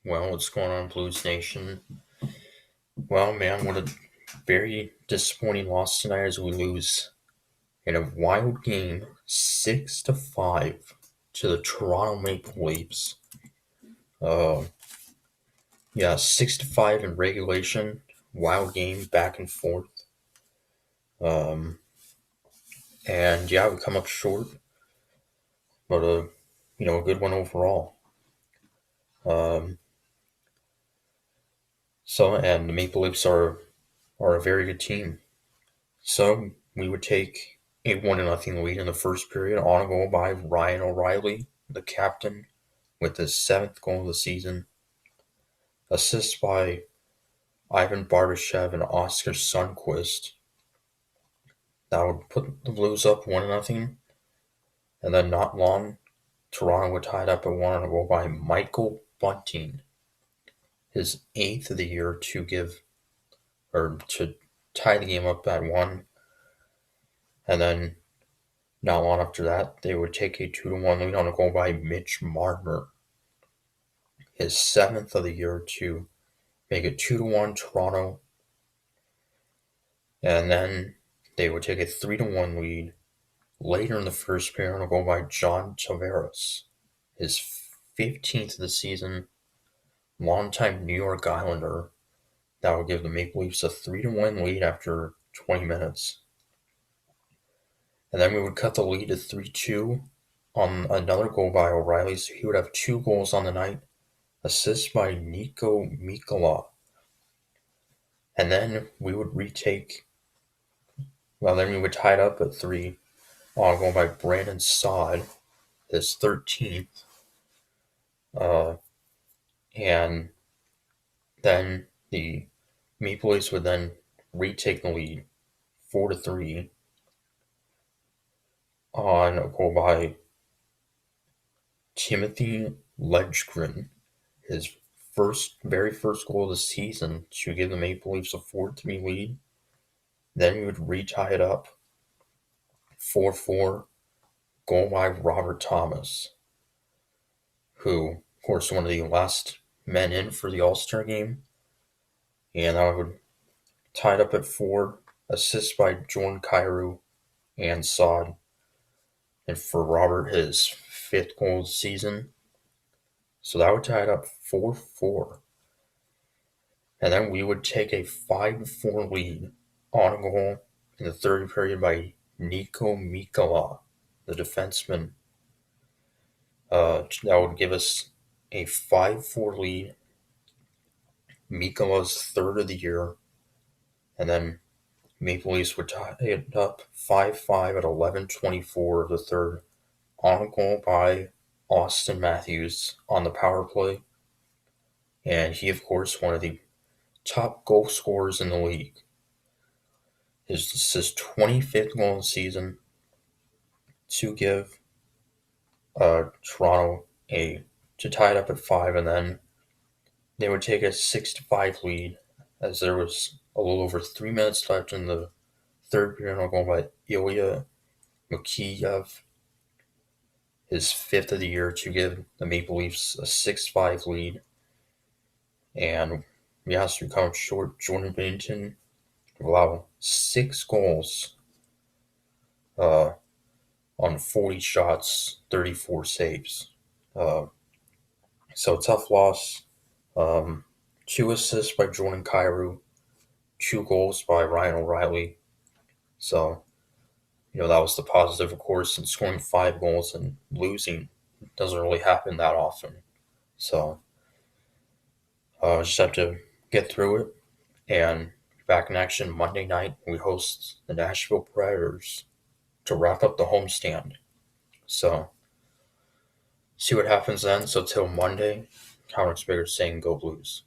Well, what's going on, Blues Nation? Well, man, what a very disappointing loss tonight as we lose in a wild game, 6-5 to the Toronto Maple Leafs. Uh, yeah, 6-5 in regulation, wild game, back and forth. Um, and yeah, we come up short, but a good one overall. Um, and the Maple Leafs are a very good team. So we would take a 1-0 lead in the first period on a goal by Ryan O'Reilly, the captain, with his seventh goal of the season. Assist by Ivan Barbashev and Oscar Sundqvist. That would put the Blues up 1-0. And then not long, Toronto would tie it up at 1 on a goal by Michael Bunting, his eighth of the year, to tie the game up at 1. And then not long after that, they would take a 2-1 lead on a goal by Mitch Marner, his seventh of the year, to make it 2-1 Toronto. And then they would take a 3-1 lead later in the first period on a goal by John Tavares, his 15th of the season, longtime New York Islander. That would give the Maple Leafs a 3-1 lead after 20 minutes. And then we would cut the lead to 3-2 on another goal by O'Reilly, so he would have 2 goals on the night. Assist by Niko Mikkola. And then we would tie it up at 3 on a goal by Brandon Saad, his 13th. And then the Maple Leafs would then retake the lead 4-3 on a goal by Timothy Ledgren, his very first goal of the season to give the Maple Leafs a 4-3 lead. Then we would retie it up 4-4, goal by Robert Thomas, who, of course, one of the last men in for the All-Star game. And I would tie it up at 4, assist by Jordan Kyrou and Saad. And for Robert, his 5th goal of the season. So that would tie it up 4-4. And then we would take a 5-4 lead on a goal in the third period by Niko Mikkola, the defenseman. That would give us a 5-4 lead, Mikkola's third of the year, and then Maple Leafs would tie it up 5-5 at 11:24 of the third on a goal by Austin Matthews on the power play. And he, of course, one of the top goal scorers in the league. This is his 25th goal of the season to give Toronto to tie it up at 5, and then they would take a 6-5 lead as there was a little over 3 minutes left in the third period on a goal by Ilya Mikheyev, his 5th of the year, to give the Maple Leafs a 6-5 lead. And yes, we come up short. Jordan Binnington allowed 6 goals on 40 shots, 34 saves. So tough loss. 2 assists by Jordan Kyrou, 2 goals by Ryan O'Reilly. So, that was the positive, of course, and scoring 5 goals and losing doesn't really happen that often. So, just have to get through it. And back in action Monday night, we host the Nashville Predators to wrap up the homestand. So, see what happens then. So, till Monday, Conor Spiggers saying, Go Blues.